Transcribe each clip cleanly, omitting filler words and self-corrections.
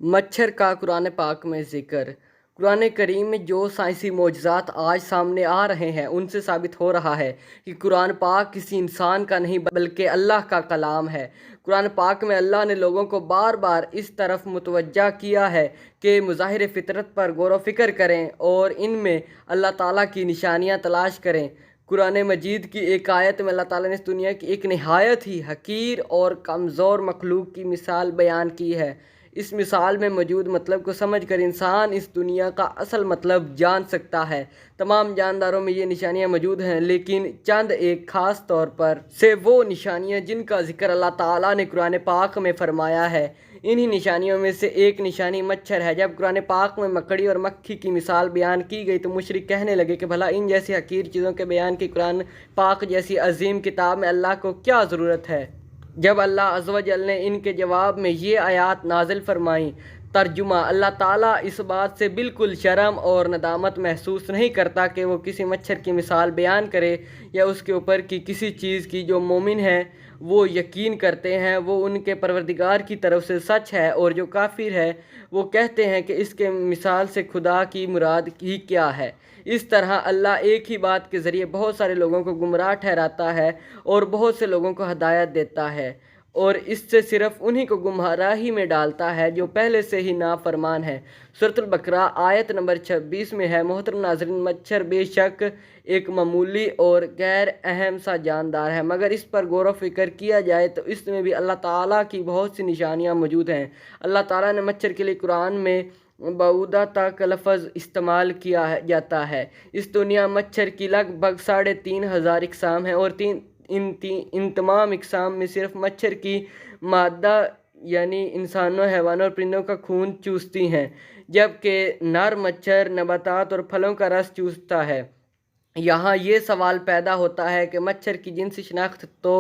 मच्छर का कुरान पाक में ज़िक्र। कुरान करीम में जो साइंसी मोजज़ात आज सामने आ रहे हैं उनसे साबित हो रहा है कि कुरान पाक किसी इंसान का नहीं बल्कि अल्लाह का कलाम है। कुरान पाक में अल्लाह ने लोगों को बार बार इस तरफ मुतवज्जा किया है कि मुज़ाहिर फ़ितरत पर गौर व फ़िक्र करें और इनमें अल्लाह ताला की निशानियाँ तलाश करें। कुरान मजीद की एक आयत में अल्लाह ताला ने इस दुनिया की एक नहायत ही हकीर और कमज़ोर मखलूक की मिसाल बयान की है। इस मिसाल में मौजूद मतलब को समझकर इंसान इस दुनिया का असल मतलब जान सकता है। तमाम जानदारों में ये निशानियां मौजूद हैं, लेकिन चंद एक ख़ास तौर पर से वो निशानियां जिनका जिक्र अल्लाह ताला ने कुरान पाक में फ़रमाया है। इन्हीं निशानियों में से एक निशानी मच्छर है। जब कुरान पाक में मकड़ी और मक्खी की मिसाल बयान की गई तो मुशरिक कहने लगे कि भला इन जैसी हकीर चीज़ों के बयान की कुरान पाक जैसी अजीम किताब में अल्लाह को क्या ज़रूरत है। जब अल्लाह अज़्ज़ व जल ने इनके जवाब में ये आयात नाजिल फरमाई। तर्जुमा: अल्लाह ताला इस बात से बिल्कुल शर्म और नदामत महसूस नहीं करता कि वो किसी मच्छर की मिसाल बयान करे या उसके ऊपर की किसी चीज़ की जो मोमिन है वो यकीन करते हैं वो उनके परवरदिगार की तरफ से सच है, और जो काफिर है वो कहते हैं कि इसके मिसाल से खुदा की मुराद ही क्या है। इस तरह अल्लाह एक ही बात के ज़रिए बहुत सारे लोगों को गुमराह ठहराता है और बहुत से लोगों को हदायत देता है, और इससे सिर्फ उन्हीं को गुमराही में डालता है जो पहले से ही नाफरमान है। सूरह बकरा आयत नंबर 26 में है। मोहतरम नाज़रीन, मच्छर बेशक एक मामूली और गैर अहम सा जानदार है, मगर इस पर गौर व फिक्र किया जाए तो इसमें भी अल्लाह ताला की बहुत सी निशानियाँ मौजूद हैं। अल्लाह ताला ने मच्छर के लिए कुरान में बऊदा तक लफ्ज़ इस्तेमाल किया जाता है। इस दुनिया मच्छर की लगभग 3,500 इकसाम हैं, और इन तमाम इकसाम में सिर्फ मच्छर की मादा यानी इंसानों, हैवानों और परिंदों का खून चूसती हैं, जबकि नर मच्छर नबातात और फलों का रस चूसता है। यहाँ ये सवाल पैदा होता है कि मच्छर की जिनसी शनाख्त तो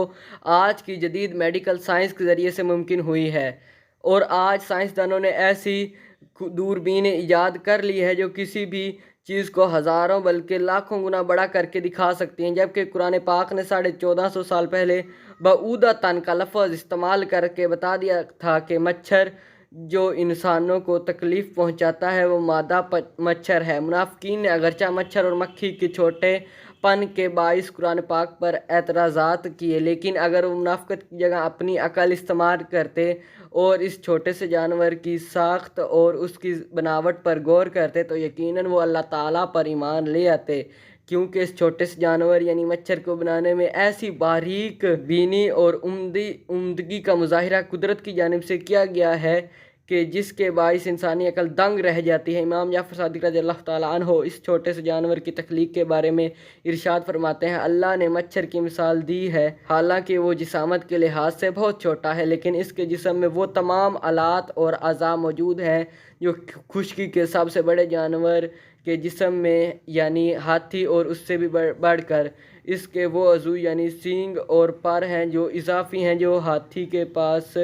आज की जदीद मेडिकल साइंस के ज़रिए से मुमकिन हुई है, और आज साइंसदानों ने ऐसी दूरबीन ईजाद कर ली है जो किसी भी चीज़ को हज़ारों बल्कि लाखों गुना बड़ा करके दिखा सकती हैं। जबकि कुरान पाक ने 1450 साल पहले बऊदा तन का लफ्ज़ इस्तेमाल करके बता दिया था कि मच्छर जो इंसानों को तकलीफ़ पहुंचाता है वो मादा मच्छर है। मुनाफिकीन ने अगरचा मच्छर और मक्खी के छोटे पन के बाइस कुरान पाक पर एतराज़ात किए, लेकिन अगर वो मुनाफिकत की जगह अपनी अकल इस्तेमाल करते और इस छोटे से जानवर की साख्त और उसकी बनावट पर गौर करते तो यकीनन वो अल्लाह ताला पर ईमान ले आते, क्योंकि इस छोटे से जानवर यानी मच्छर को बनाने में ऐसी बारीक बीनी और उम्दगी का मुजाहिरा कुदरत की जानिब से किया गया है कि जिसके बाइस इंसानी अकल दंग रह जाती है। इमाम जाफ़र सादिक रज़ियल्लाहु ताला अन्हो इस छोटे से जानवर की तख्लीक के बारे में इरशाद फरमाते हैं, अल्लाह ने मच्छर की मिसाल दी है, हालांकि वो जिसामत के लिहाज से बहुत छोटा है, लेकिन इसके जिस्म में वो तमाम आलात और अज़ा मौजूद हैं जो खुश्की के सबसे बड़े जानवर के जिस्म में यानी हाथी और उससे भी बढ़कर इसके वो अज़ू यानी सींग और पर हैं जो इजाफी हैं जो हाथी के पास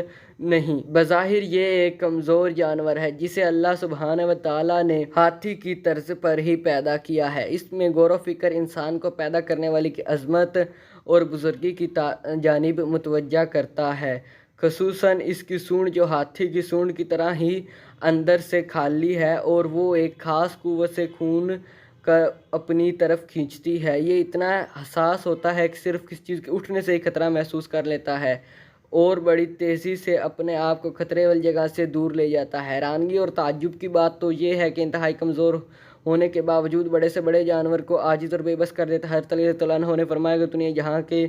नहीं। बज़ाहिर ये एक कमज़ोर जानवर है जिसे अल्लाह सुब्हान व तआला ने हाथी की तर्ज पर ही पैदा किया है। इसमें गौर व फिक्र इंसान को पैदा करने वाली की अज़मत और बुजुर्गी की जानिब मुतवज्जा करता है। खसूसन इसकी सूंड जो हाथी की सूंड की तरह ही अंदर से खाली है और वो एक ख़ास कुव्वत से खून का अपनी तरफ खींचती है। ये इतना हसास होता है कि सिर्फ किसी चीज़ के उठने से ही खतरा महसूस कर लेता है और बड़ी तेज़ी से अपने आप को खतरे वाली जगह से दूर ले जाता है। हैरानगी और ताज्जुब की बात तो ये है कि इंतहाई कमज़ोर होने के बावजूद बड़े से बड़े जानवर को आजिज़ और बेबस कर देता है। हज़रत अली रज़ियल्लाहु अन्हु ने फरमाया कि दुनिया जहाँ के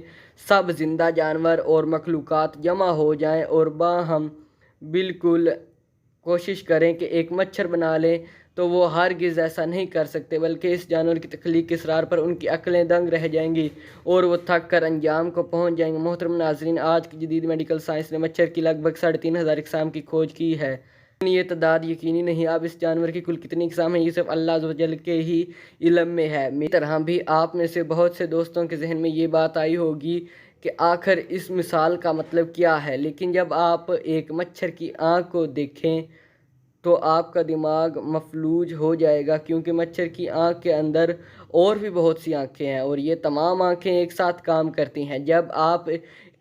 सब जिंदा जानवर और मखलूक़ात जमा हो जाएं और बाहम बिल्कुल कोशिश करें कि एक मच्छर बना लें तो वो हरगिज़ ऐसा नहीं कर सकते, बल्कि इस जानवर की तख्लीक के इसरार पर उनकी अक्लें दंग रह जाएंगी और वो थक कर अंजाम को पहुंच जाएंगे। मोहतरम नाज़रीन, आज की जदीद मेडिकल साइंस ने मच्छर की लगभग 3,500 इकसाम की खोज की है। ये तादाद यकीनी नहीं। अब इस जानवर की कुल कितनी इकसाम है ये सिर्फ अल्लाह अज़्ज़ व जल के ही इल्म में है। मेरी तरह भी आप में से बहुत से दोस्तों के जहन में ये बात आई होगी कि आखिर इस मिसाल का मतलब क्या है, लेकिन जब आप एक मच्छर की आँख को देखें तो आपका दिमाग मफलूज हो जाएगा, क्योंकि मच्छर की आँख के अंदर और भी बहुत सी आँखें हैं और ये तमाम आँखें एक साथ काम करती हैं। जब आप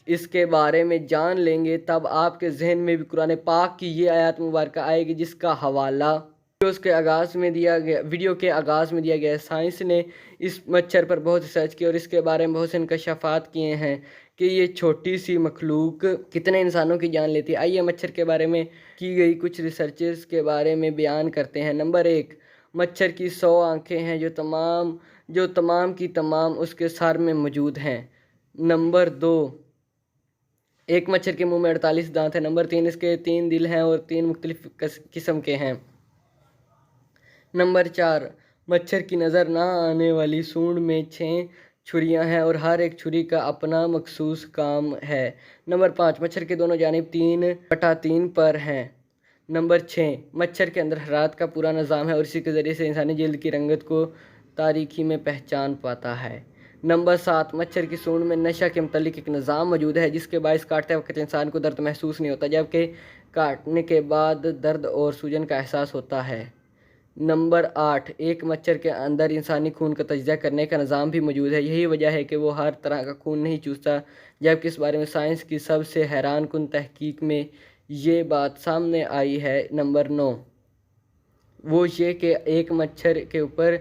اس کے بارے میں جان لیں گے تب آپ کے ذہن میں بھی قرآن پاک کی یہ آیات مبارکہ آئے گی، جس کا حوالہ ویڈیو کے آغاز میں دیا گیا ہے۔ سائنس نے اس مچھر پر بہت ریسرچ کی اور اس کے بارے میں بہت سے انکشافات کیے ہیں کہ یہ چھوٹی سی مخلوق کتنے انسانوں کی جان لیتی ہے۔ آئیے مچھر کے بارے میں کی گئی کچھ ریسرچز کے بارے میں بیان کرتے ہیں۔ نمبر 1، مچھر کی 100 آنکھیں ہیں جو تمام کی تمام اس کے سر میں موجود ہیں۔ نمبر 2، ایک مچھر کے منہ میں 48 دانت ہیں۔ نمبر 3، اس کے 3 دل ہیں اور 3 مختلف قسم کے ہیں۔ نمبر 4، مچھر کی نظر نہ آنے والی سونڈ میں 6 چھریاں ہیں اور ہر ایک چھری کا اپنا مخصوص کام ہے۔ نمبر 5، مچھر کے دونوں جانب 3/3 پر ہیں۔ نمبر 6، مچھر کے اندر حرارت کا پورا نظام ہے اور اسی کے ذریعے سے انسانی جلد کی رنگت کو تاریکی میں پہچان پاتا ہے۔ نمبر 7، مچھر کی سونڈ میں نشہ کے متعلق ایک نظام موجود ہے جس کے باعث کاٹتے وقت انسان کو درد محسوس نہیں ہوتا، جبکہ کاٹنے کے بعد درد اور سوجن کا احساس ہوتا ہے۔ نمبر 8، ایک مچھر کے اندر انسانی خون کا تجزیہ کرنے کا نظام بھی موجود ہے۔ یہی وجہ ہے کہ وہ ہر طرح کا خون نہیں چوستا، جبکہ اس بارے میں سائنس کی سب سے حیران کن تحقیق میں یہ بات سامنے آئی ہے۔ نمبر 9، وہ یہ کہ ایک مچھر کے اوپر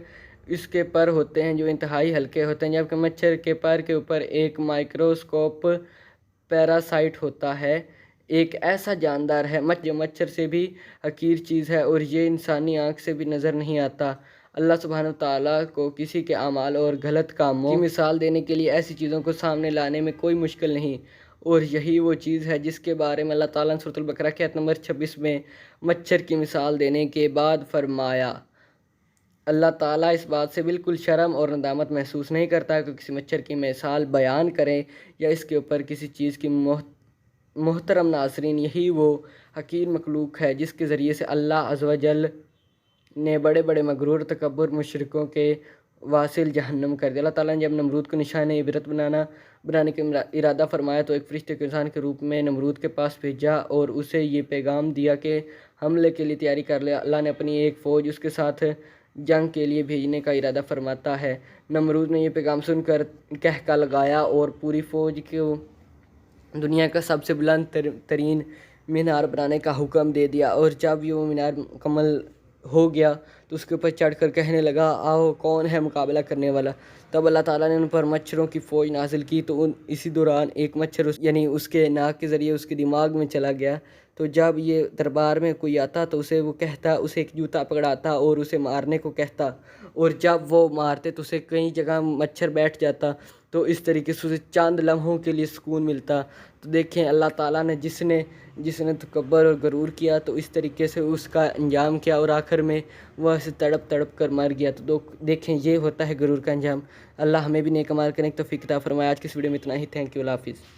اس کے پر ہوتے ہیں جو انتہائی ہلکے ہوتے ہیں، جبکہ مچھر کے پر کے اوپر ایک مائکروسکوپ پیراسائٹ ہوتا ہے، ایک ایسا جاندار ہے جو مچھر سے بھی حقیر چیز ہے اور یہ انسانی آنکھ سے بھی نظر نہیں آتا۔ اللہ سبحانہ وتعالیٰ کو کسی کے اعمال اور غلط کاموں کی مثال دینے کے لیے ایسی چیزوں کو سامنے لانے میں کوئی مشکل نہیں، اور یہی وہ چیز ہے جس کے بارے میں اللہ تعالیٰ نے سورۃ البقرہ کی آیت نمبر 26 میں مچھر کی مثال دینے کے بعد فرمایا۔ اللہ تعالیٰ اس بات سے بالکل شرم اور ندامت محسوس نہیں کرتا کہ کسی مچھر کی مثال بیان کریں یا اس کے اوپر کسی چیز کی محترم ناظرین، یہی وہ حقیر مخلوق ہے جس کے ذریعے سے اللہ عز و جل نے بڑے بڑے مغرور تکبر مشرکوں کے واصل جہنم کر دیا۔ اللہ تعالیٰ نے جب نمرود کو نشان عبرت بنانے کا ارادہ فرمایا تو ایک فرشتے کو انسان کے روپ میں نمرود کے پاس بھیجا اور اسے یہ پیغام دیا کہ حملے کے لیے تیاری کر لے۔ اللہ نے اپنی ایک فوج اس کے ساتھ جنگ کے لیے بھیجنے کا ارادہ فرماتا ہے۔ نمرود نے یہ پیغام سن کر کہکا لگایا اور پوری فوج کو دنیا کا سب سے بلند ترین مینار بنانے کا حکم دے دیا، اور جب یہ مینار مکمل ہو گیا تو اس کے اوپر چڑھ کر کہنے لگا، آؤ کون ہے مقابلہ کرنے والا۔ تب اللہ تعالیٰ نے ان پر مچھروں کی فوج نازل کی تو اسی دوران ایک مچھر اس کے ناک کے ذریعے اس کے دماغ میں چلا گیا۔ تو جب یہ دربار میں کوئی آتا تو اسے ایک جوتا پکڑاتا اور اسے مارنے کو کہتا، اور جب وہ مارتے تو اسے کئی جگہ مچھر بیٹھ جاتا، تو اس طریقے سے اسے چند لمحوں کے لیے سکون ملتا۔ تو دیکھیں اللہ تعالیٰ نے جس نے تکبر اور غرور کیا تو اس طریقے سے اس کا انجام کیا، اور آخر میں وہ اسے تڑپ تڑپ کر مر گیا۔ تو دیکھیں یہ ہوتا ہے غرور کا انجام۔ اللہ ہمیں بھی نیک اعمال کرنے کی توفیق عطا فرمائے۔ آج کی اس ویڈیو میں اتنا ہی۔ تھینک یو، اللہ حافظ۔